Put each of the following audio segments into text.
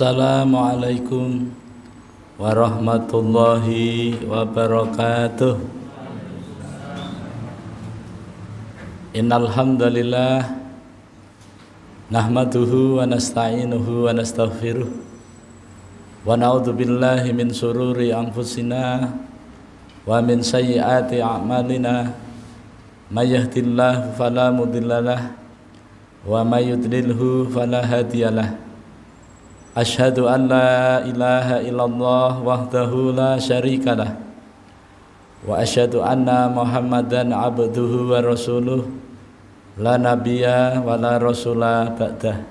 Assalamualaikum warahmatullahi wabarakatuh. Innal hamdalillah nahmaduhu wa nasta'inuhu wa nastaghfiruh wa na'udzu billahi min shururi anfusina wa min sayyiati a'malina may yahdihillahu fala mudhillalah wa may yudlilhu fala hadiyalah. Asyhadu an la ilaha illallah wahdahu la syarikalah wa asyhadu anna Muhammadan abduhu wa rasuluh la nabiyya wa la rasula ba'dah.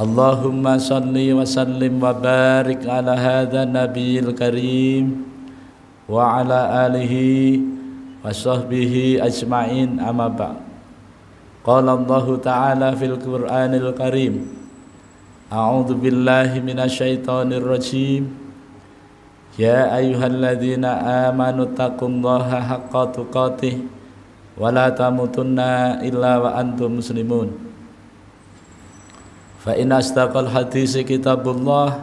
Allahumma salli wa sallim wa barik ala hadha nabiyil karim wa ala alihi wa sahbihi ajma'in amma ba'd. Qala Allah ta'ala fil Qur'anil Karim, A'udzu billahi minasyaitonir rajim. Ya ayyuhalladzina amanu taqullaha haqqa tuqatih wa la tamutunna illa wa antum muslimun. Fa in astaqal hadisi kitabullah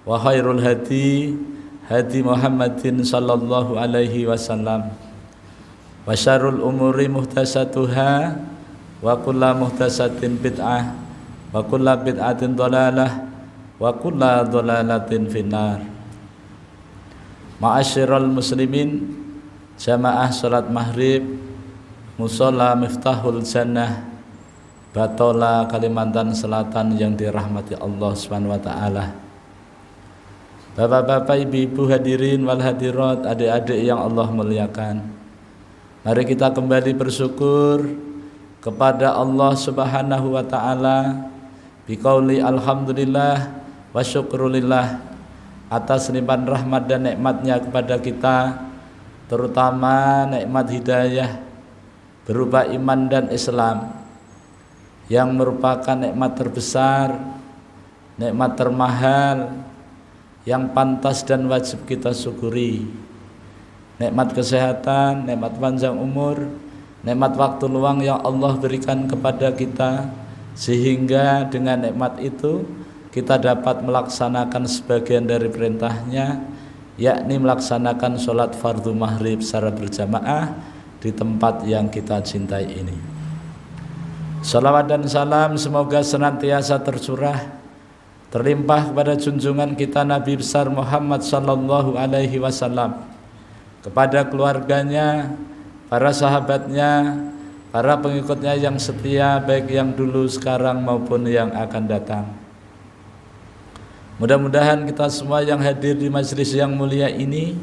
wa khairul hadi hadi Muhammadin sallallahu alaihi wasallam wa syarrul umuri muhtasatuha wa kullu muhtasatin bid'ah wa kullu bid'atin dhalalah wa kullu dhalalatin finnar. Ma'asyiral muslimin, jamaah salat maghrib musalla Miftahul Jannah Batola, Kalimantan Selatan yang dirahmati Allah Subhanahu wa taala. Bapak-bapak, ibu-ibu hadirin wal hadirat, adik-adik yang Allah muliakan. Mari kita kembali bersyukur kepada Allah Subhanahu wa taala biqauli alhamdulillah wa syukrulillah atas limpahan rahmat dan nikmatnya kepada kita, terutama nikmat hidayah berupa iman dan Islam yang merupakan nikmat terbesar, nikmat termahal yang pantas dan wajib kita syukuri. Nikmat kesehatan, nikmat panjang umur, nikmat waktu luang yang Allah berikan kepada kita, sehingga dengan nikmat itu kita dapat melaksanakan sebagian dari perintahnya, yakni melaksanakan sholat fardu maghrib secara berjamaah di tempat yang kita cintai ini. Salawat dan salam semoga senantiasa tercurah, terlimpah kepada junjungan kita Nabi besar Muhammad sallallahu alaihi wasallam, kepada keluarganya, para sahabatnya, para pengikutnya yang setia, baik yang dulu, sekarang maupun yang akan datang. Mudah-mudahan kita semua yang hadir di majelis yang mulia ini,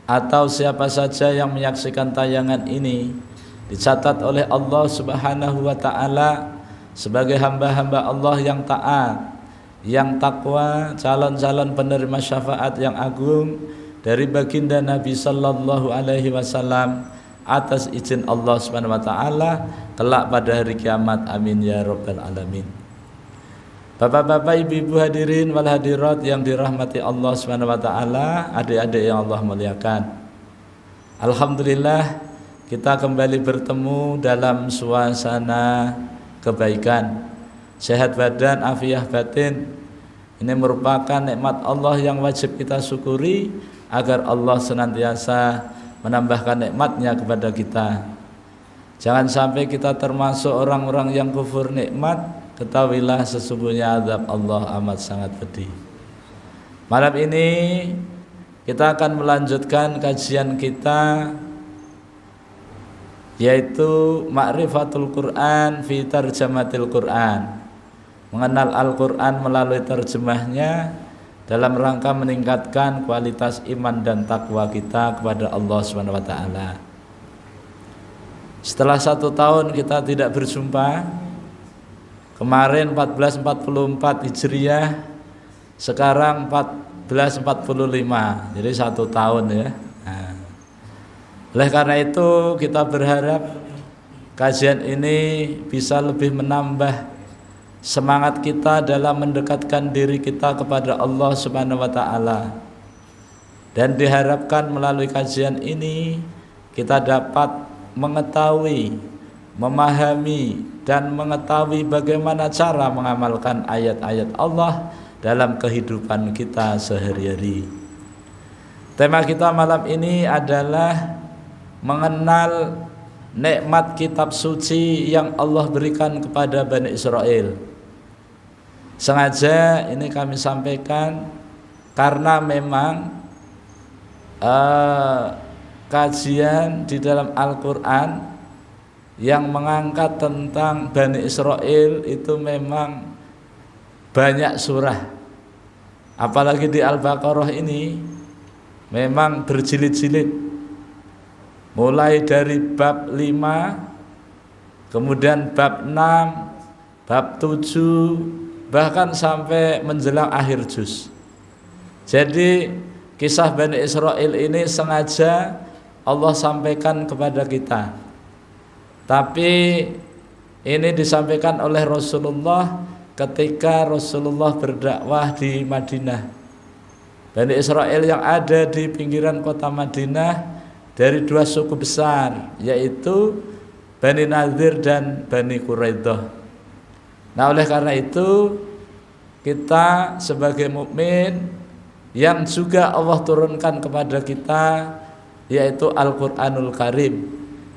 atau siapa saja yang menyaksikan tayangan ini, dicatat oleh Allah Subhanahu wa ta'ala sebagai hamba-hamba Allah yang taat, yang takwa, calon-calon penerima syafaat yang agung dari baginda Nabi sallallahu alaihi wasallam atas izin Allah Subhanahu wa taala kelak pada hari kiamat. Amin ya rabbal alamin. Bapak-bapak, ibu-ibu hadirin wal hadirat yang dirahmati Allah Subhanahu wa taala, adik-adik yang Allah muliakan. Alhamdulillah kita kembali bertemu dalam suasana kebaikan, sehat badan, afiah batin. Ini merupakan nikmat Allah yang wajib kita syukuri agar Allah senantiasa menambahkan nikmatnya kepada kita. Jangan sampai kita termasuk orang-orang yang kufur nikmat. Ketahuilah sesungguhnya azab Allah amat sangat pedih. Malam ini kita akan melanjutkan kajian kita, yaitu Ma'rifatul Quran fi Tarjamatil Quran, mengenal Al-Quran melalui terjemahnya dalam rangka meningkatkan kualitas iman dan takwa kita kepada Allah Subhanahu wa taala. Setelah 1 tahun kita tidak berjumpa, kemarin 1444 Hijriah, sekarang 1445, jadi 1 tahun ya. Nah, oleh karena itu kita berharap kajian ini bisa lebih menambah semangat kita dalam mendekatkan diri kita kepada Allah Subhanahu wa taala. Dan diharapkan melalui kajian ini kita dapat mengetahui memahami dan mengetahui bagaimana cara mengamalkan ayat-ayat Allah dalam kehidupan kita sehari-hari. Tema kita malam ini adalah mengenal nikmat kitab suci yang Allah berikan kepada Bani Israel. Sengaja ini kami sampaikan karena memang kajian di dalam Al-Quran yang mengangkat tentang Bani Israel itu memang banyak surah. Apalagi di Al-Baqarah ini memang berjilid-jilid, mulai dari bab 5, kemudian bab 6, bab 7, bahkan sampai menjelang akhir juz. Jadi kisah Bani Israel ini sengaja Allah sampaikan kepada kita, tapi ini disampaikan oleh Rasulullah ketika Rasulullah berdakwah di Madinah. Bani Israel yang ada di pinggiran kota Madinah dari dua suku besar, yaitu Bani Nadir dan Bani Quraidah. Nah, oleh karena itu kita sebagai mukmin yang juga Allah turunkan kepada kita, yaitu Al-Quranul Karim,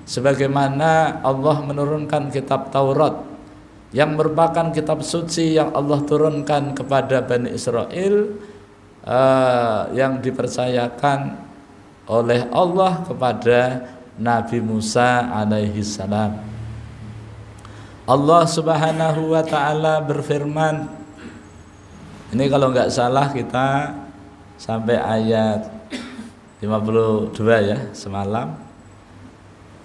sebagaimana Allah menurunkan kitab Taurat yang merupakan kitab suci yang Allah turunkan kepada Bani Israel, yang dipercayakan oleh Allah kepada Nabi Musa alaihi salam. Allah Subhanahu wa ta'ala berfirman, ini kalau nggak salah kita sampai ayat 52 ya semalam.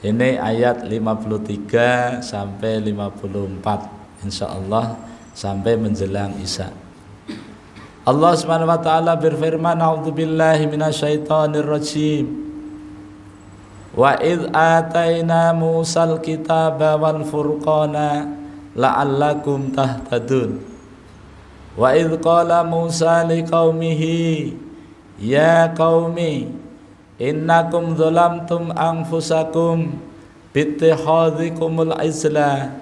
Ini ayat 53 sampai 54, insyaallah sampai menjelang Isya. Allah Subhanahu wa ta'ala berfirman, a'udzubillahi minasyaitonir rajim. Wa idz ataina Musal kitaba wal furqana la'allakum tahtadun. Wa idz qala Musa liqaumihi ya qaumi innakum zalamtum anfusakum bittihadhikumul izla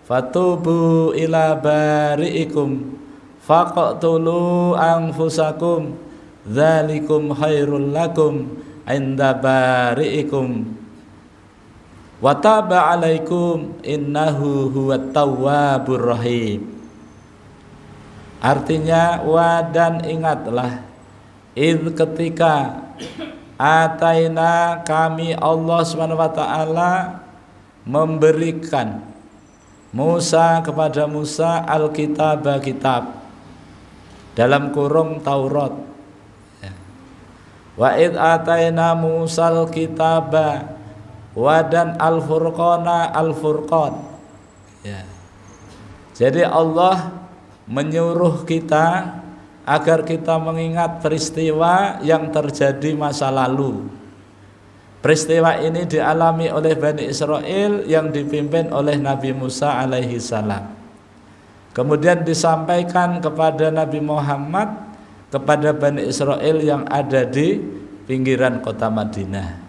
fatubu ila bari'ikum faqtulu anfusakum dzalikum khairul lakum inda bari'ikum wa taba 'alaikum innahu huwat tawwabur rahim. Artinya, wa dan ingatlah id ketika ataina kami Allah Subhanahu wa ta'ala memberikan Musa kepada Musa al-kitab kitab dalam kurung Taurat. Wa id ataina Musal kitaba wa dan al-furqana al-furqan. Ya. Jadi Allah menyuruh kita agar kita mengingat peristiwa yang terjadi masa lalu. Peristiwa ini dialami oleh Bani Israel yang dipimpin oleh Nabi Musa alaihi salam. Kemudian disampaikan kepada Nabi Muhammad, kepada Bani Israel yang ada di pinggiran kota Madinah.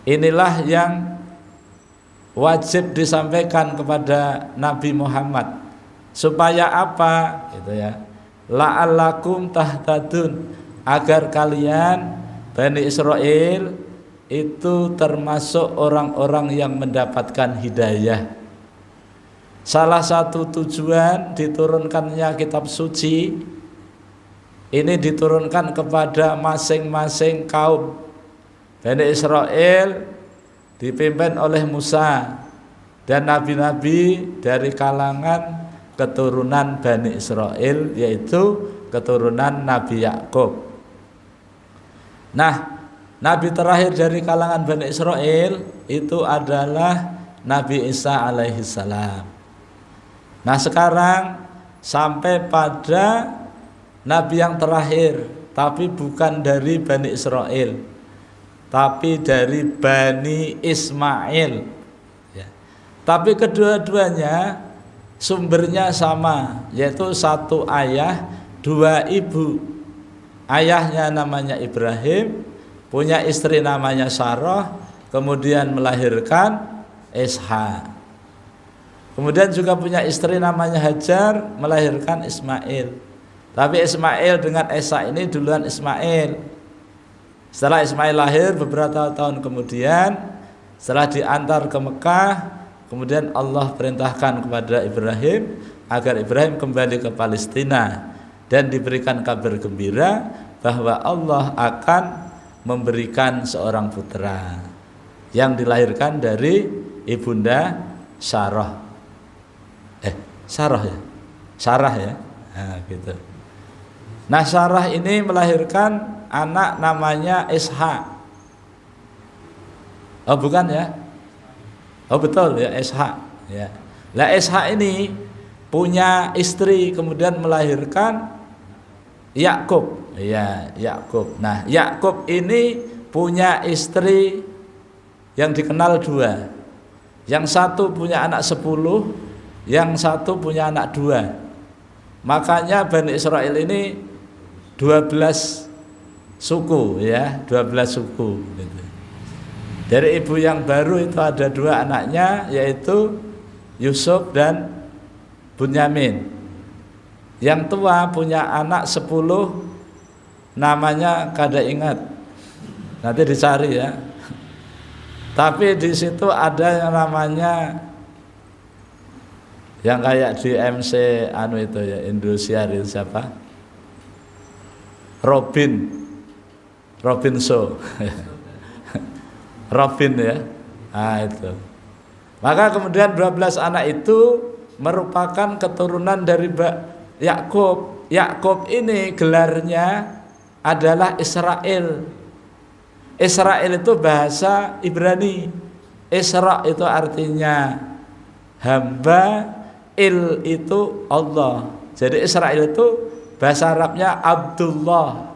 Inilah yang wajib disampaikan kepada Nabi Muhammad. Supaya apa? Gitu ya. La'allakum tahtadun, agar kalian Bani Israel itu termasuk orang-orang yang mendapatkan hidayah. Salah satu tujuan diturunkannya kitab suci ini diturunkan kepada masing-masing kaum. Bani Israel dipimpin oleh Musa dan nabi-nabi dari kalangan keturunan Bani Israel, yaitu keturunan Nabi Yakub. Nah, nabi terakhir dari kalangan Bani Israel itu adalah Nabi Isa alaihi salam. Nah, sekarang sampai pada nabi yang terakhir, tapi bukan dari Bani Israel, tapi dari Bani Ismail ya. Tapi kedua-duanya sumbernya sama, yaitu satu ayah, dua ibu. Ayahnya namanya Ibrahim, punya istri namanya Sarah, kemudian melahirkan Ishak. Kemudian juga punya istri namanya Hajar, melahirkan Ismail. Tapi Ismail dengan Ishak ini duluan Ismail. Setelah Ismail lahir beberapa tahun kemudian, setelah diantar ke Mekah, kemudian Allah perintahkan kepada Ibrahim agar Ibrahim kembali ke Palestina dan diberikan kabar gembira bahwa Allah akan memberikan seorang putra yang dilahirkan dari ibunda Sarah. Sarah ya. Nah, gitu. Nah, Sarah ini melahirkan anak namanya Ishak. Oh, bukan ya? Oh, betul ya, Ishak ya. Lah Ishak ini punya istri kemudian melahirkan Yakub. Ya, Yakub. Nah, Yakub ini punya istri yang dikenal dua. Yang satu punya anak 10, yang satu punya anak 2. Makanya Bani Israel ini 12 suku ya, 12 suku gitu. Dari ibu yang baru itu ada 2 anaknya, yaitu Yusuf dan Bunyamin. Yang tua punya anak 10, namanya kada ingat, nanti dicari ya. Tapi di situ ada yang namanya, yang kayak di MC anu itu ya, Indosiar itu siapa? Robin Show. Robin ya. Nah, itu. Maka kemudian 12 anak itu merupakan keturunan dari Yakub. Yakub ini gelarnya adalah Israel. Israel itu bahasa Ibrani. Isra itu artinya hamba, il itu Allah. Jadi Israel itu bahasa Arabnya Abdullah.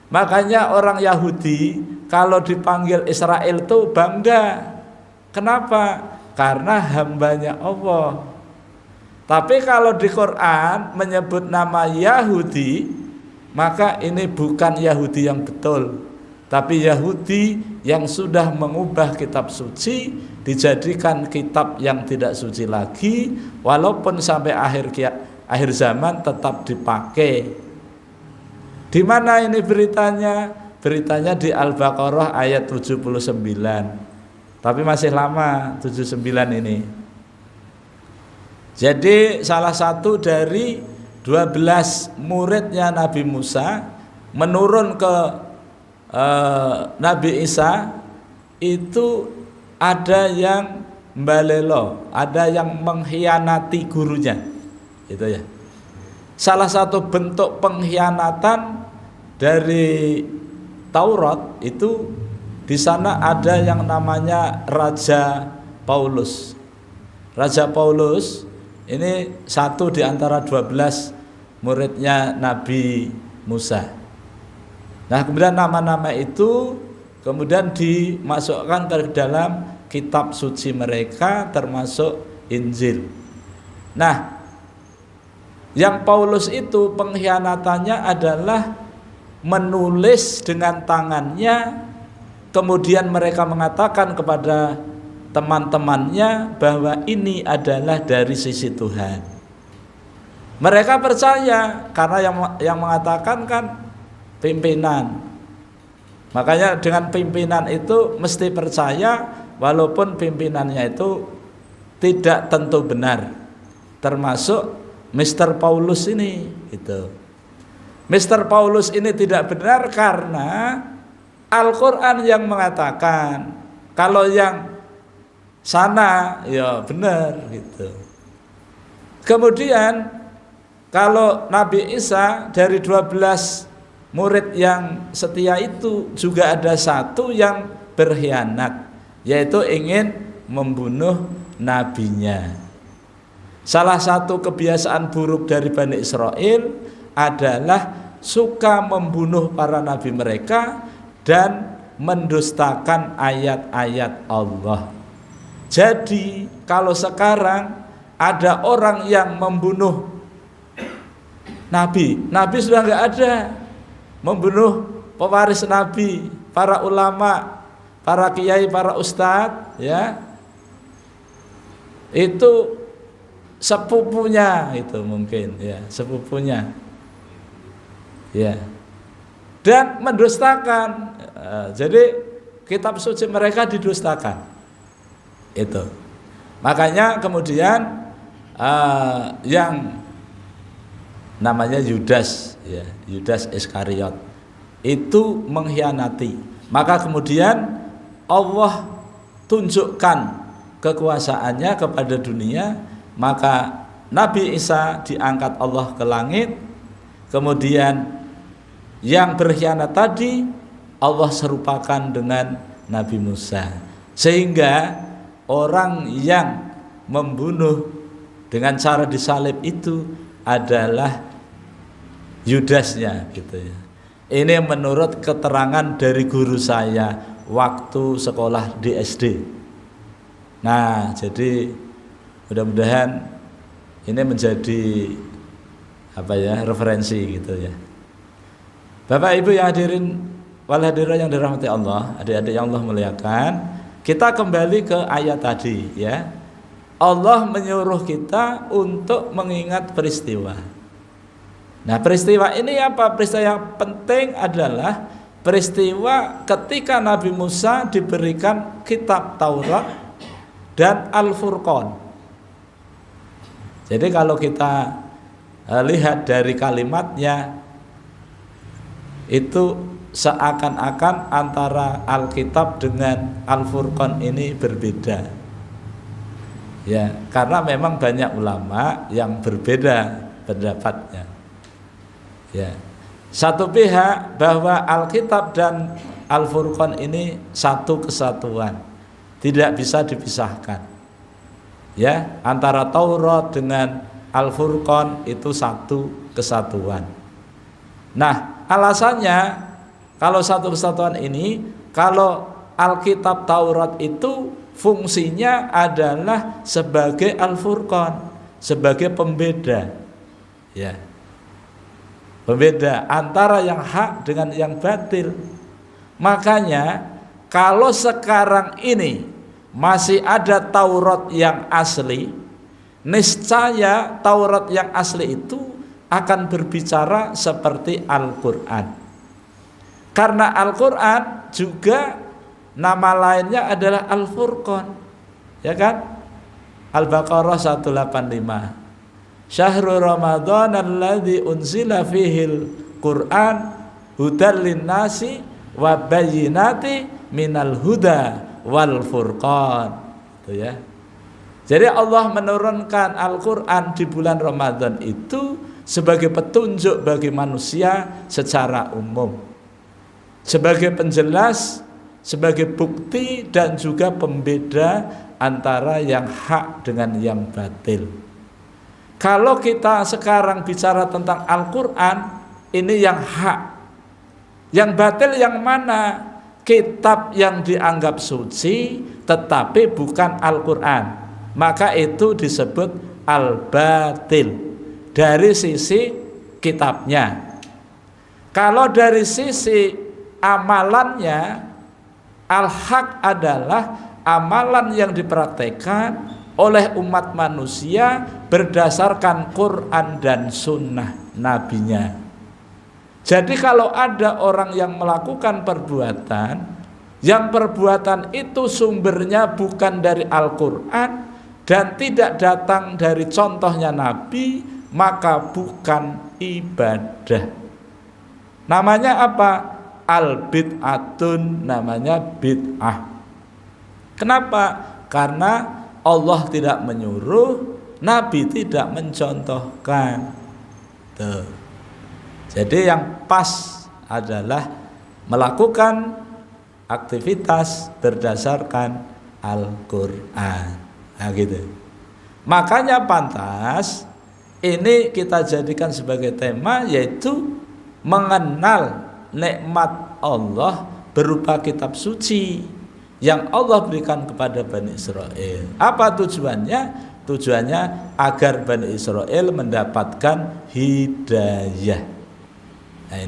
Makanya orang Yahudi kalau dipanggil Israel itu bangga. Kenapa? Karena hambanya Allah. Tapi kalau di Quran menyebut nama Yahudi, maka ini bukan Yahudi yang betul, tapi Yahudi yang sudah mengubah kitab suci dijadikan kitab yang tidak suci lagi, walaupun sampai akhir zaman tetap dipakai. Di mana ini beritanya? Beritanya di Al-Baqarah ayat 79. Tapi masih lama 79 ini. Jadi salah satu dari 12 muridnya Nabi Musa menurun ke Nabi Isa, itu ada yang mbalelo, ada yang mengkhianati gurunya. Itu ya. Salah satu bentuk pengkhianatan dari Taurat itu, di sana ada yang namanya Raja Paulus. Raja Paulus ini satu di antara 12 muridnya Nabi Musa. Nah, kemudian nama-nama itu kemudian dimasukkan ke dalam kitab suci mereka, termasuk Injil. Nah, yang Paulus itu pengkhianatannya adalah menulis dengan tangannya, kemudian mereka mengatakan kepada teman-temannya bahwa ini adalah dari sisi Tuhan. Mereka percaya karena yang mengatakan kan pimpinan. Makanya dengan pimpinan itu mesti percaya, walaupun pimpinannya itu tidak tentu benar. Termasuk Mr. Paulus ini gitu. Mr. Paulus ini tidak benar karena Al-Quran yang mengatakan, kalau yang sana ya benar gitu. Kemudian kalau Nabi Isa dari 12 murid yang setia itu juga ada satu yang berkhianat, yaitu ingin membunuh nabinya. Salah satu kebiasaan buruk dari Bani Israel adalah suka membunuh para nabi mereka dan mendustakan ayat-ayat Allah. Jadi kalau sekarang ada orang yang membunuh nabi sudah nggak ada, membunuh pewaris nabi, para ulama, para kiai, para ustadz, ya, itu sepupunya, itu mungkin ya, sepupunya. Ya. Dan mendustakan. Jadi kitab suci mereka didustakan. Itu. Makanya kemudian yang namanya Yudas, ya, Yudas Iskariot itu mengkhianati. Maka kemudian Allah tunjukkan kekuasaannya kepada dunia, maka Nabi Isa diangkat Allah ke langit. Kemudian yang berkhianat tadi Allah serupakan dengan Nabi Musa, sehingga orang yang membunuh dengan cara disalib itu adalah Yudasnya, gitu ya. Ini menurut keterangan dari guru saya waktu sekolah di SD. Nah, jadi mudah-mudahan ini menjadi referensi gitu ya. Bapak Ibu yang hadirin wal hadirat yang dirahmati Allah, adik-adik yang Allah muliakan, kita kembali ke ayat tadi ya. Allah menyuruh kita untuk mengingat peristiwa. Nah, peristiwa ini apa? Peristiwa yang penting adalah peristiwa ketika Nabi Musa diberikan kitab Taurat dan Al-Furqan. Jadi kalau kita lihat dari kalimatnya, itu seakan-akan antara Alkitab dengan Al-Furqan ini berbeda. Ya, karena memang banyak ulama yang berbeda pendapatnya. Ya. Satu pihak bahwa Alkitab dan Al-Furqan ini satu kesatuan, tidak bisa dipisahkan. Ya, antara Taurat dengan Al-Furqan itu satu kesatuan. Nah, alasannya kalau satu kesatuan ini, kalau Alkitab Taurat itu fungsinya adalah sebagai Al-Furqan, sebagai pembeda. Ya. Pembeda antara yang hak dengan yang batil. Makanya kalau sekarang ini masih ada Taurat yang asli, niscaya Taurat yang asli itu akan berbicara seperti Al-Quran. Karena Al-Quran juga nama lainnya adalah Al-Furqan, ya kan? Al-Baqarah 185. Syahrul Ramadan alladzi unzila fihil Qur'an hudal linnasi wa bayyinati minal huda wal furqan. Itu ya. Jadi Allah menurunkan Al-Qur'an di bulan Ramadan itu sebagai petunjuk bagi manusia secara umum, sebagai penjelas, sebagai bukti dan juga pembeda antara yang hak dengan yang batil. Kalau kita sekarang bicara tentang Al-Quran, ini yang hak. Yang batil yang mana? Kitab yang dianggap suci tetapi bukan Al-Quran, maka itu disebut al-batil dari sisi kitabnya. Kalau dari sisi amalannya, al-haq adalah amalan yang dipraktekkan oleh umat manusia berdasarkan Quran dan sunnah nabinya. Jadi kalau ada orang yang melakukan perbuatan, yang perbuatan itu sumbernya bukan dari Al-Quran dan tidak datang dari contohnya Nabi, maka bukan ibadah. Namanya apa? Al-bid'atun, namanya bid'ah. Kenapa? Karena Allah tidak menyuruh, Nabi tidak mencontohkan. Tuh. Jadi yang pas adalah melakukan aktivitas berdasarkan Al-Quran. Nah gitu. Makanya pantas ini kita jadikan sebagai tema, yaitu mengenal nikmat Allah berupa kitab suci yang Allah berikan kepada Bani Israel. Apa tujuannya? Tujuannya agar Bani Israel mendapatkan hidayah. Nah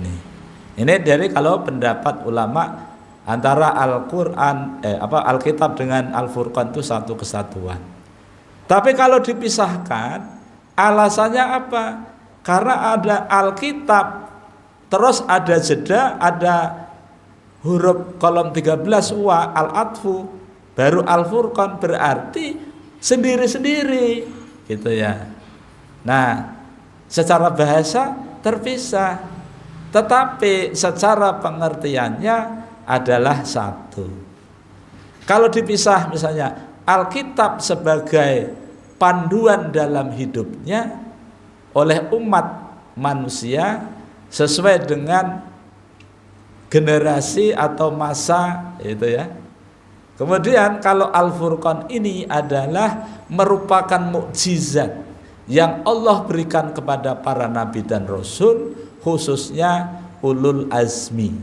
ini dari kalau pendapat ulama antara Al-Quran, Alkitab dengan Al-Furqan itu satu kesatuan. Tapi kalau dipisahkan, alasannya apa? Karena ada Alkitab, terus ada jeda, ada huruf kolom 13 wa al-atfu, baru al-furqan, berarti sendiri-sendiri gitu ya. Nah, secara bahasa terpisah, tetapi secara pengertiannya adalah satu. Kalau dipisah misalnya Alkitab sebagai panduan dalam hidupnya oleh umat manusia sesuai dengan generasi atau masa itu ya. Kemudian kalau Al-Furqan ini adalah merupakan mukjizat yang Allah berikan kepada para nabi dan rasul, khususnya ulul azmi.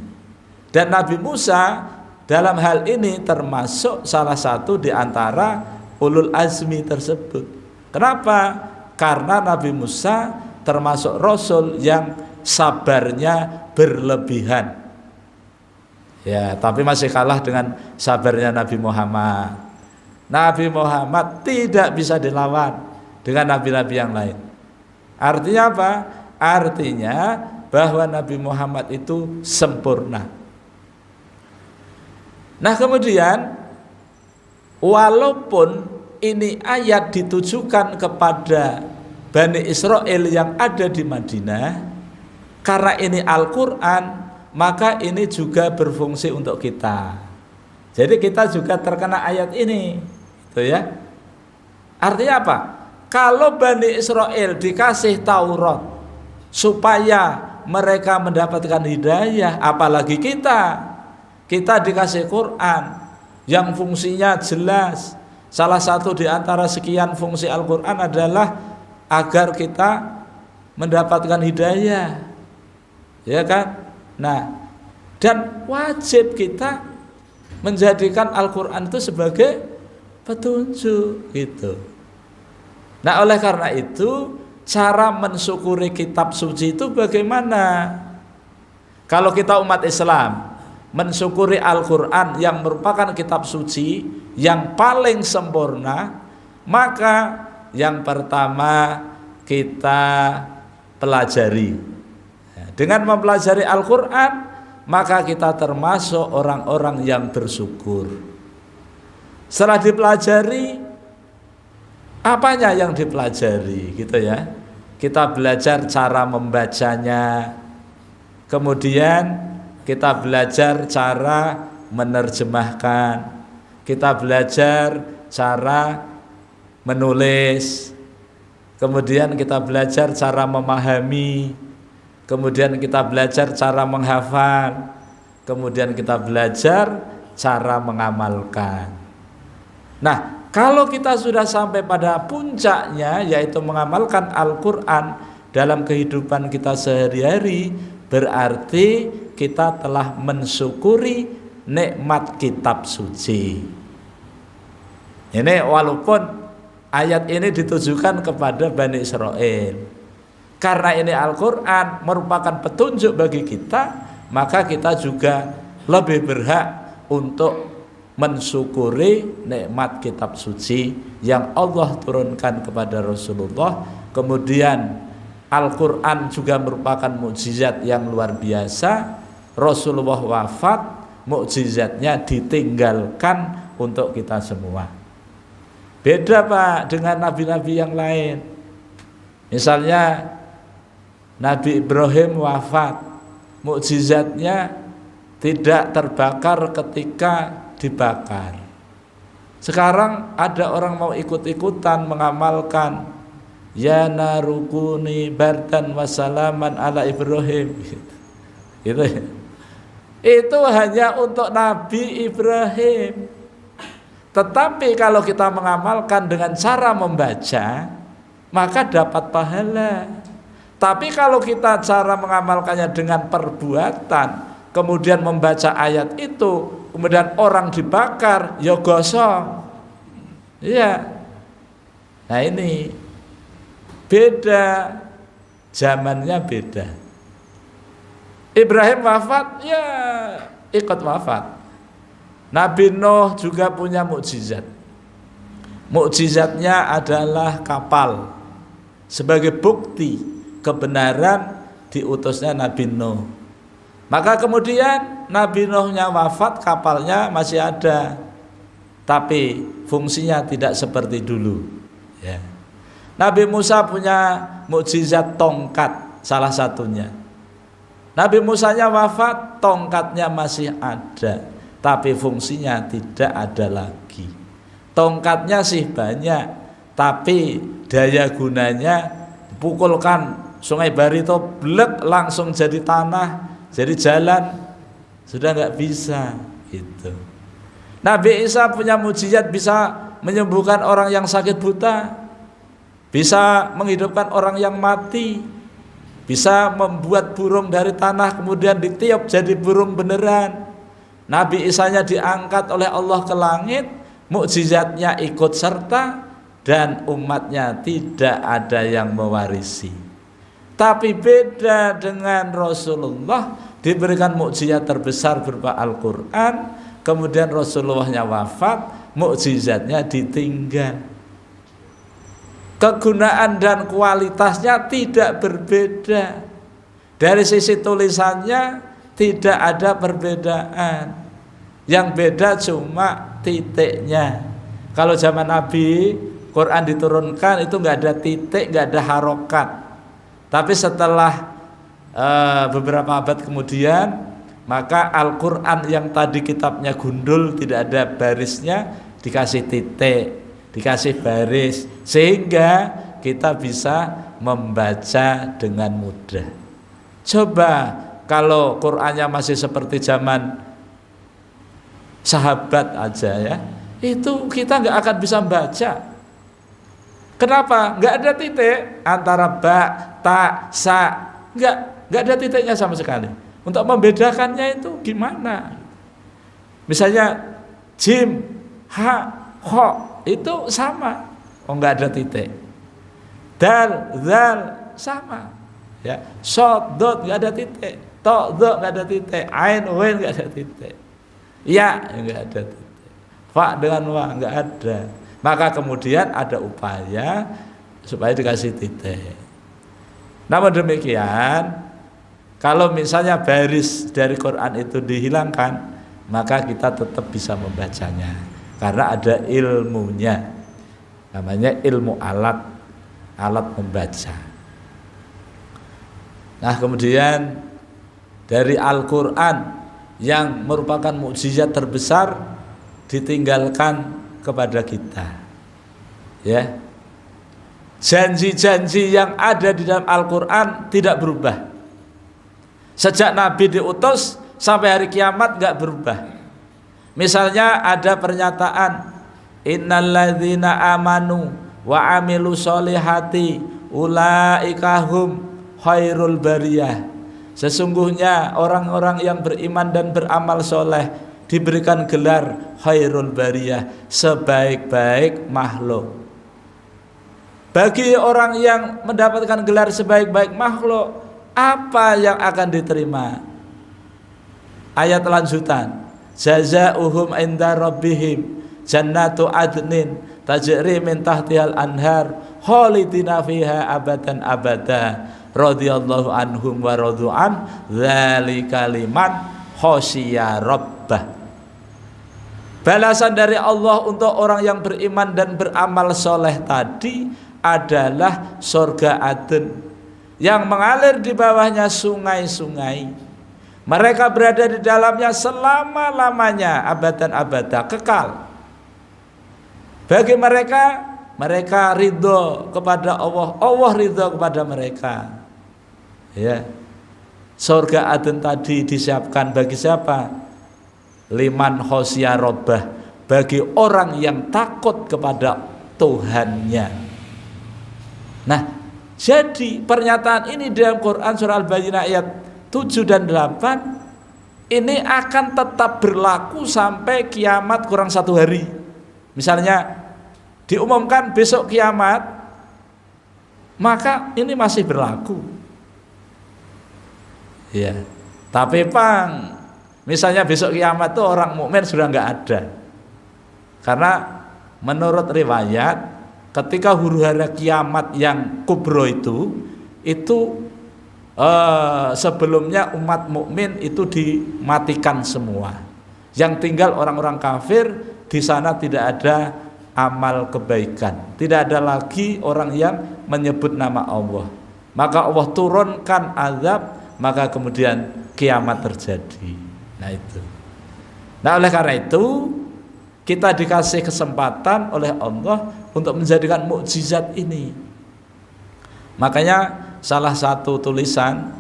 Dan Nabi Musa dalam hal ini termasuk salah satu di antara ulul azmi tersebut. Kenapa? Karena Nabi Musa termasuk rasul yang sabarnya berlebihan. Ya, tapi masih kalah dengan sabarnya Nabi Muhammad. Nabi Muhammad tidak bisa dilawan dengan nabi-nabi yang lain. Artinya apa? Artinya bahwa Nabi Muhammad itu sempurna. Nah, kemudian walaupun ini ayat ditujukan kepada Bani Israel yang ada di Madinah, karena ini Al-Quran, maka ini juga berfungsi untuk kita. Jadi kita juga terkena ayat ini, gitu ya. Artinya apa? Kalau Bani Israel dikasih Taurat supaya mereka mendapatkan hidayah, apalagi kita dikasih Quran yang fungsinya jelas. Salah satu di antara sekian fungsi Al-Quran adalah agar kita mendapatkan hidayah, ya kan? Nah, dan wajib kita menjadikan Al-Quran itu sebagai petunjuk gitu. Nah, oleh karena itu cara mensyukuri kitab suci itu bagaimana? Kalau kita umat Islam mensyukuri Al-Quran yang merupakan kitab suci yang paling sempurna, maka yang pertama kita pelajari. Dengan mempelajari Al-Quran, maka kita termasuk orang-orang yang bersyukur. Setelah dipelajari, apanya yang dipelajari gitu ya? Kita belajar cara membacanya, kemudian kita belajar cara menerjemahkan, kita belajar cara menulis, kemudian kita belajar cara memahami, kemudian kita belajar cara menghafal, kemudian kita belajar cara mengamalkan. Nah, kalau kita sudah sampai pada puncaknya, yaitu mengamalkan Al-Quran dalam kehidupan kita sehari-hari, berarti kita telah mensyukuri nikmat kitab suci. Ini walaupun ayat ini ditujukan kepada Bani Israel, karena ini Al-Quran merupakan petunjuk bagi kita, maka kita juga lebih berhak untuk mensyukuri nikmat kitab suci yang Allah turunkan kepada Rasulullah. Kemudian Al-Quran juga merupakan mukjizat yang luar biasa. Rasulullah wafat, mukjizatnya ditinggalkan untuk kita semua. Beda Pak dengan nabi-nabi yang lain. Misalnya Nabi Ibrahim wafat, mukjizatnya tidak terbakar ketika dibakar. Sekarang ada orang mau ikut-ikutan mengamalkan ya narukuni bardan wasalaman ala Ibrahim gitu. Itu hanya untuk Nabi Ibrahim. Tetapi kalau kita mengamalkan dengan cara membaca, maka dapat pahala. Tapi kalau kita cara mengamalkannya dengan perbuatan, kemudian membaca ayat itu, kemudian orang dibakar, ya gosong. Iya. Nah ini beda, zamannya beda. Ibrahim wafat, ya ikut wafat. Nabi Nuh juga punya mukjizat. Mukjizatnya adalah kapal sebagai bukti kebenaran diutusnya Nabi Nuh. Maka kemudian Nabi Nuhnya wafat, kapalnya masih ada, tapi fungsinya tidak seperti dulu. Ya. Nabi Musa punya mukjizat tongkat, salah satunya. Nabi Musanya wafat, tongkatnya masih ada, tapi fungsinya tidak ada lagi. Tongkatnya sih banyak, tapi daya gunanya pukulkan Sungai Barito blek langsung jadi tanah, jadi jalan, sudah nggak bisa itu. Nabi Isa punya mukjizat, bisa menyembuhkan orang yang sakit buta, bisa menghidupkan orang yang mati, bisa membuat burung dari tanah kemudian ditiup jadi burung beneran. Nabi Isanya diangkat oleh Allah ke langit, mukjizatnya ikut serta dan umatnya tidak ada yang mewarisi. Tapi beda dengan Rasulullah, diberikan mukjizat terbesar berupa Al-Quran, kemudian Rasulullahnya wafat, mukjizatnya ditinggal. Kegunaan dan kualitasnya tidak berbeda. Dari sisi tulisannya tidak ada perbedaan. Yang beda cuma titiknya. Kalau zaman Nabi Quran diturunkan itu nggak ada titik, nggak ada harokat. Tapi setelah beberapa abad kemudian, maka Al-Quran yang tadi kitabnya gundul, tidak ada barisnya, dikasih titik, dikasih baris, sehingga kita bisa membaca dengan mudah. Coba kalau Qurannya masih seperti zaman sahabat aja ya, itu kita nggak akan bisa baca. Kenapa? Nggak ada titik antara ba, ta, sa, nggak ada titiknya sama sekali. Untuk membedakannya itu gimana? Misalnya jim, ha, ho itu sama, oh nggak ada titik. Dal, zal sama, ya. Sod, dot nggak ada titik, to, do nggak ada titik, ain, wen nggak ada titik, ya nggak ada titik, fa dengan wa nggak ada. Maka kemudian ada upaya supaya dikasih titik. Namun demikian, kalau misalnya baris dari Quran itu dihilangkan, maka kita tetap bisa membacanya karena ada ilmunya, namanya ilmu alat membaca. Nah kemudian dari Al-Quran yang merupakan mukjizat terbesar ditinggalkan kepada kita, ya. Janji-janji yang ada di dalam Al-Quran tidak berubah. Sejak Nabi diutus sampai hari kiamat gak berubah. Misalnya ada pernyataan innalladzina amanu wa amilu sholihati ulaika hum khairul bariyah. Sesungguhnya orang-orang yang beriman dan beramal soleh diberikan gelar khairul bariyah, sebaik-baik makhluk. Bagi orang yang mendapatkan gelar sebaik-baik makhluk, apa yang akan diterima? Ayat lanjutan, jazaohum inda rabbihim jannatu adnin tajri min tahtihal anhar khalidina fiha abadan abada radhiyallahu anhum wa radu'an dzalika liman khosyiya rabbah. Balasan dari Allah untuk orang yang beriman dan beramal soleh tadi adalah surga Aden yang mengalir di bawahnya sungai-sungai. Mereka berada di dalamnya selama-lamanya, abadan abada, kekal. Bagi mereka ridho kepada Allah, Allah ridho kepada mereka. Ya. Surga Aden tadi disiapkan bagi siapa? Liman khosya robbah, bagi orang yang takut kepada Tuhannya. Nah, jadi pernyataan ini dalam Quran surah Al-Bayyinah ayat 7 dan 8 ini akan tetap berlaku sampai kiamat kurang 1 hari. Misalnya diumumkan besok kiamat, maka ini masih berlaku. Ya, tapi misalnya besok kiamat tuh orang mukmin sudah nggak ada, karena menurut riwayat ketika huru-hara kiamat yang kubro itu sebelumnya umat mukmin itu dimatikan semua. Yang tinggal orang-orang kafir, di sana tidak ada amal kebaikan. Tidak ada lagi orang yang menyebut nama Allah. Maka Allah turunkan azab, maka kemudian kiamat terjadi. Nah itu. Nah oleh karena itu kita dikasih kesempatan oleh Allah untuk menjadikan mukjizat ini. Makanya salah satu tulisan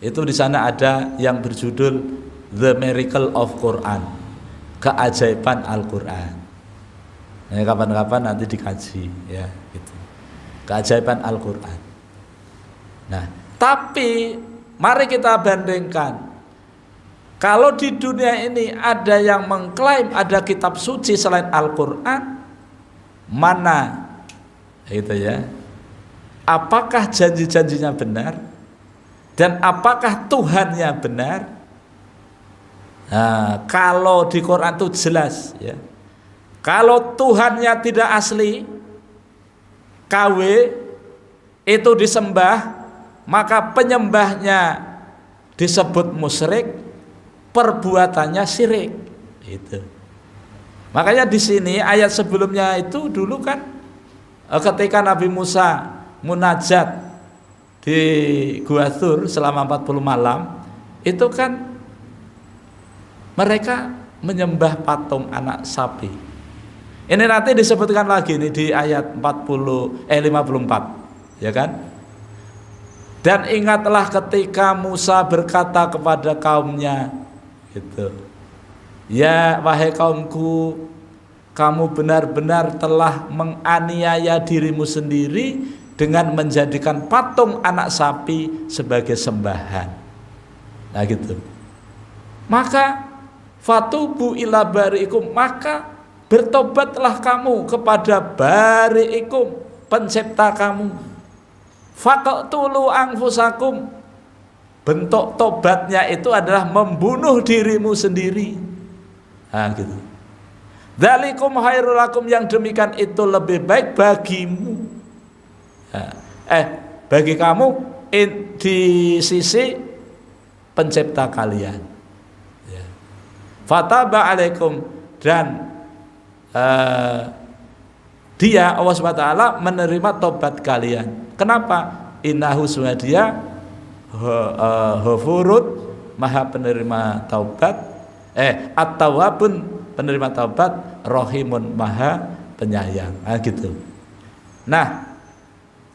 itu di sana ada yang berjudul The Miracle of Quran, keajaiban Al-Quran. Nah, kapan-kapan nanti dikaji ya gitu. Keajaiban Al-Quran. Nah, tapi mari kita bandingkan. Kalau di dunia ini ada yang mengklaim ada kitab suci selain Al-Quran, mana itu ya? Apakah janji-janjinya benar? Dan apakah Tuhannya benar? Nah, kalau di Quran itu jelas ya. Kalau Tuhannya tidak asli, KW itu disembah, maka penyembahnya disebut musyrik, perbuatannya syirik. Itu. Makanya di sini ayat sebelumnya itu dulu kan ketika Nabi Musa munajat di Gua Tsur selama 40 malam, itu kan mereka menyembah patung anak sapi. Ini nanti disebutkan lagi nih di ayat 54, ya kan? Dan ingatlah ketika Musa berkata kepada kaumnya, gitu. Ya wahai kaumku, kamu benar-benar telah menganiaya dirimu sendiri dengan menjadikan patung anak sapi sebagai sembahan. Nah gitu. Maka fatubu ila bari'ikum, maka bertobatlah kamu kepada bari'ikum, pencipta kamu. Faqtulu anfusakum, bentuk tobatnya itu adalah membunuh dirimu sendiri. Nah gitu. Dzalikum khairul lakum, yang demikian itu lebih baik bagimu. Bagi kamu di sisi pencipta kalian. Ya. Fataba alaikum, dan dia Allah SWT menerima tobat kalian. Kenapa? Innahu dia ghafurun, maha penerima taubat, at-tawwabun, penerima taubat, rahimun, maha penyayang. Nah gitu. Nah,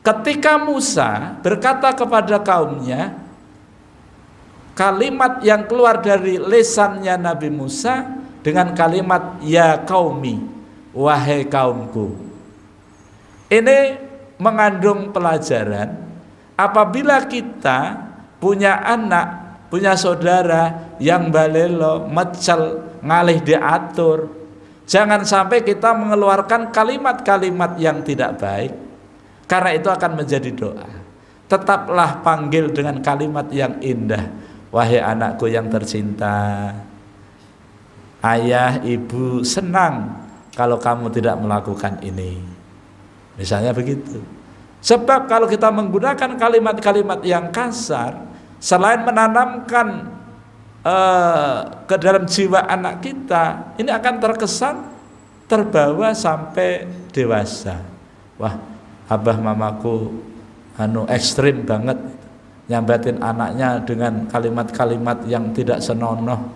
ketika Musa berkata kepada kaumnya, kalimat yang keluar dari lisannya Nabi Musa dengan kalimat ya qaumi, wahai kaumku. Ini mengandung pelajaran. Apabila kita punya anak, punya saudara yang balelo, mecel, ngalih diatur, jangan sampai kita mengeluarkan kalimat-kalimat yang tidak baik, karena itu akan menjadi doa. Tetaplah panggil dengan kalimat yang indah. Wahai anakku yang tercinta, ayah ibu senang kalau kamu tidak melakukan ini. Misalnya begitu. Sebab kalau kita menggunakan kalimat-kalimat yang kasar, selain menanamkan ke dalam jiwa anak kita, ini akan terkesan terbawa sampai dewasa. Wah, abah mamaku ekstrim banget, nyambatin anaknya dengan kalimat-kalimat yang tidak senonoh.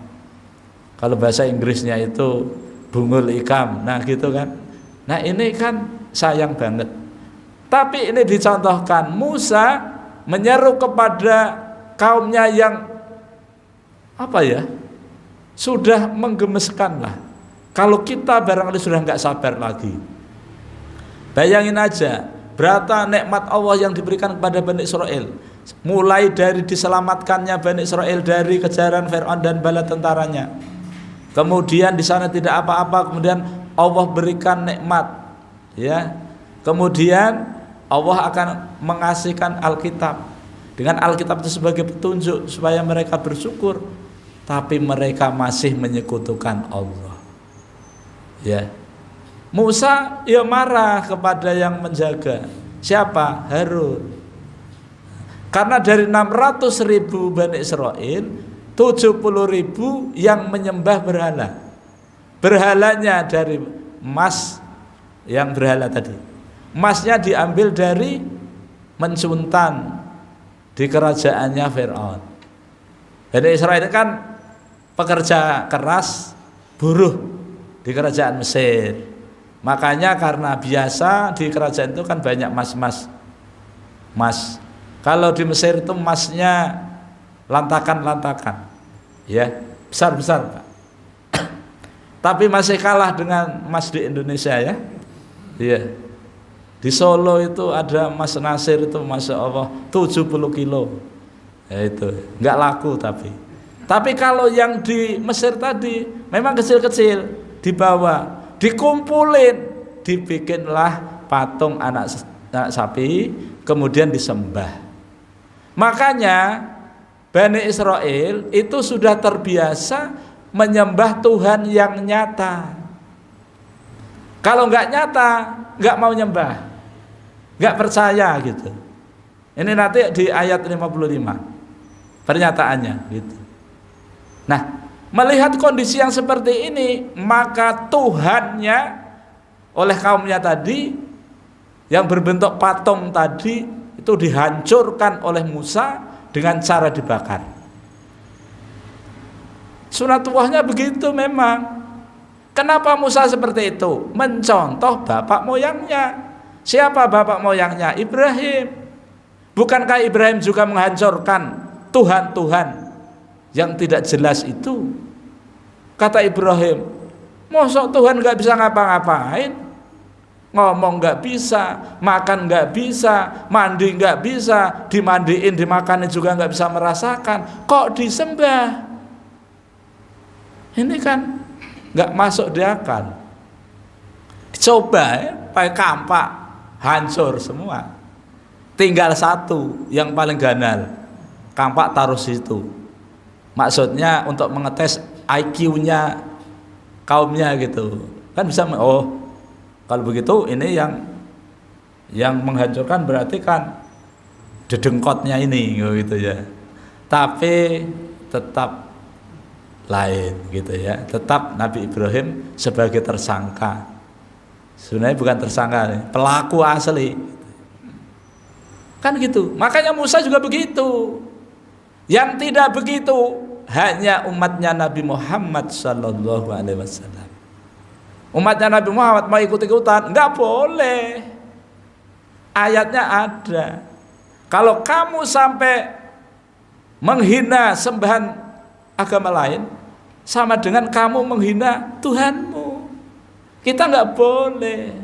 Kalau bahasa Inggrisnya itu bungul ikam, nah gitu kan. Nah ini kan sayang banget. Tapi ini dicontohkan, Musa menyeru kepada kaumnya yang sudah menggemeskan lah. Kalau kita barangkali sudah nggak sabar lagi. Bayangin aja berapa nikmat Allah yang diberikan kepada Bani Israel, mulai dari diselamatkannya Bani Israel dari kejaran Fir'aun dan bala tentaranya. Kemudian di sana tidak apa-apa, kemudian Allah berikan nikmat, ya. Kemudian Allah akan mengasihkan Alkitab. Dengan Alkitab itu sebagai petunjuk supaya mereka bersyukur, tapi mereka masih menyekutukan Allah. Ya. Musa ya marah kepada yang menjaga. Siapa? Harun. Karena dari 600.000 Bani Israel, 70.000 yang menyembah berhala. Berhalanya dari emas, yang berhala tadi. Emasnya diambil dari Mensuntan di kerajaannya Fir'aun. Bani Israel kan pekerja keras, buruh di kerajaan Mesir. Makanya karena biasa di kerajaan itu kan banyak mas. Kalau di Mesir itu emasnya lantakan, ya besar, Pak. Tapi masih kalah dengan emas di Indonesia ya. Iya. Di Solo itu ada emas Nasir itu Masya Allah 70 kilo. Ya itu, nggak laku tapi kalau yang di Mesir tadi memang kecil-kecil, dibawa, dikumpulin, dibikinlah patung anak sapi, kemudian disembah. Makanya Bani Israel itu sudah terbiasa menyembah Tuhan yang nyata. Kalau nggak nyata, nggak mau nyembah, nggak percaya gitu. Ini nanti di ayat 55 pernyataannya gitu. Nah, melihat kondisi yang seperti ini, maka Tuhannya oleh kaumnya tadi yang berbentuk patung tadi itu dihancurkan oleh Musa dengan cara dibakar. Sunatullahnya begitu memang. Kenapa Musa seperti itu? Mencontoh bapak moyangnya. Siapa bapak moyangnya? Ibrahim. Bukankah Ibrahim juga menghancurkan Tuhan yang tidak jelas itu? Kata Ibrahim, mosok Tuhan gak bisa ngapa-ngapain, ngomong gak bisa, makan gak bisa, mandi gak bisa, dimandiin, dimakanin juga gak bisa merasakan, kok disembah? Ini kan gak masuk di akal. Coba pakai kampak, hancur semua. Tinggal satu yang paling ganal, kampak taruh situ. Maksudnya untuk mengetes IQ-nya kaumnya gitu. Kan bisa, oh kalau begitu ini yang menghancurkan berarti kan dedengkotnya ini gitu ya. Tapi tetap lain gitu ya. Tetap Nabi Ibrahim sebagai tersangka. Sebenarnya bukan tersangka, pelaku asli. Kan gitu. Makanya Musa juga begitu. Yang tidak begitu hanya umatnya Nabi Muhammad sallallahu alaihi wasallam. Umatnya Nabi Muhammad mau ikut-ikutan, enggak boleh. Ayatnya ada. Kalau kamu sampai menghina sembahan agama lain, sama dengan kamu menghina Tuhanmu. Kita enggak boleh.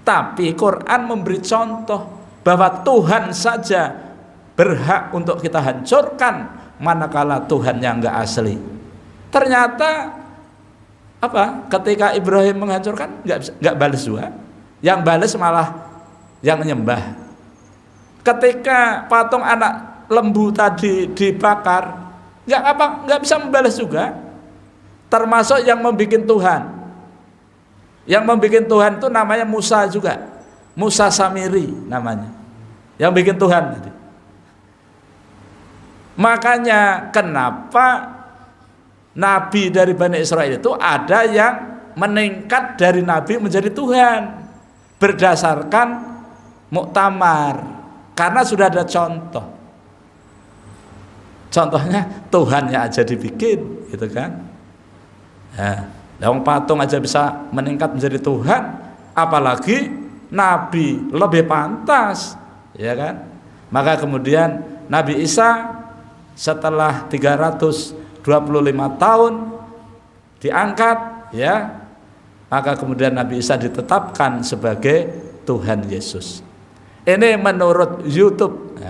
Tapi Quran memberi contoh bahwa Tuhan saja berhak untuk kita hancurkan manakala Tuhan yang enggak asli. Ternyata apa? Ketika Ibrahim menghancurkan enggak balas juga. Yang balas malah yang menyembah. Ketika patung anak lembu tadi dibakar, enggak bisa membalas juga. Termasuk yang membikin Tuhan. Yang membikin Tuhan itu namanya Musa juga. Musa Samiri namanya. Yang bikin Tuhan tadi. Makanya kenapa Nabi dari Bani Israel itu ada yang meningkat dari Nabi menjadi Tuhan berdasarkan muktamar, karena sudah ada contoh. Contohnya Tuhannya aja dibikin, gitu kan? Yang patung aja bisa meningkat menjadi Tuhan, apalagi Nabi lebih pantas, ya kan? Maka kemudian Nabi Isa setelah 325 tahun diangkat, ya, maka kemudian Nabi Isa ditetapkan sebagai Tuhan Yesus. Ini menurut YouTube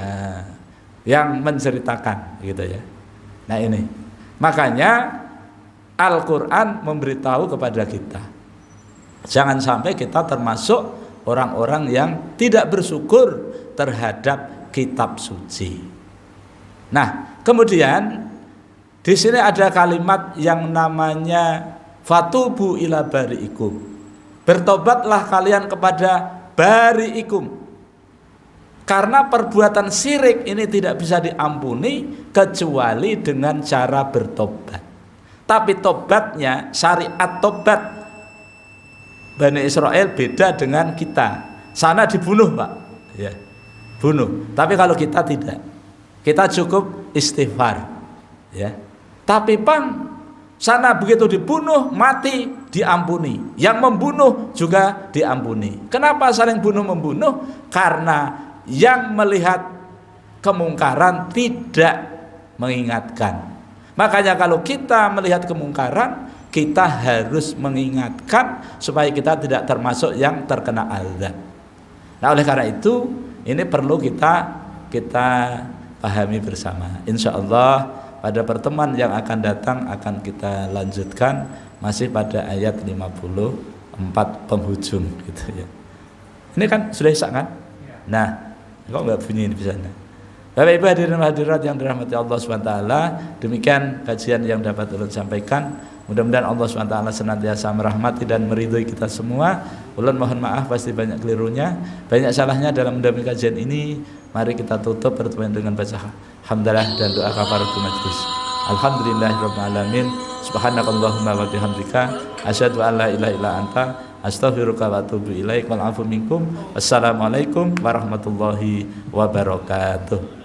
yang menceritakan, gitu ya. Nah ini, makanya Al-Quran memberitahu kepada kita, jangan sampai kita termasuk orang-orang yang tidak bersyukur terhadap kitab suci. Nah, kemudian di sini ada kalimat yang namanya fatubu ila bari'ikum. bertobatlah kalian kepada bari'ikum. Karena perbuatan syirik ini tidak bisa diampuni kecuali dengan cara bertobat. Tapi tobatnya, syariat tobat Bani Israel beda dengan kita. Sana dibunuh, Pak. Ya, bunuh. Tapi kalau kita tidak. Kita cukup istighfar. Ya. Tapi sana begitu dibunuh, mati, diampuni. Yang membunuh juga diampuni. Kenapa saling bunuh membunuh? Karena yang melihat kemungkaran tidak mengingatkan. Makanya kalau kita melihat kemungkaran, kita harus mengingatkan supaya kita tidak termasuk yang terkena azab. Nah, oleh karena itu ini perlu kita pahami bersama. Insya Allah pada pertemuan yang akan datang akan kita lanjutkan masih pada ayat 54 penghujung gitu ya. Ini kan sudah Isya kan? Nah, kok nggak bunyi di sana? Bapak Ibu hadirin hadirat yang dirahmati Allah SWT, demikian kajian yang dapat ulun sampaikan. Mudah-mudahan Allah SWT senantiasa merahmati dan meridhoi kita semua. Ulun mohon maaf pasti banyak kelirunya, banyak salahnya dalam mendampingi kajian ini. Mari kita tutup pertemuan dengan baca hamdalah dan doa kafaratul majlis. Alhamdulillahirabbil alamin. Subhanakallahumma wa bihamdika asyhadu an la ilaha illa anta astaghfiruka wa atubu ilaik wal afu minkum. Wassalamualaikum warahmatullahi wabarakatuh.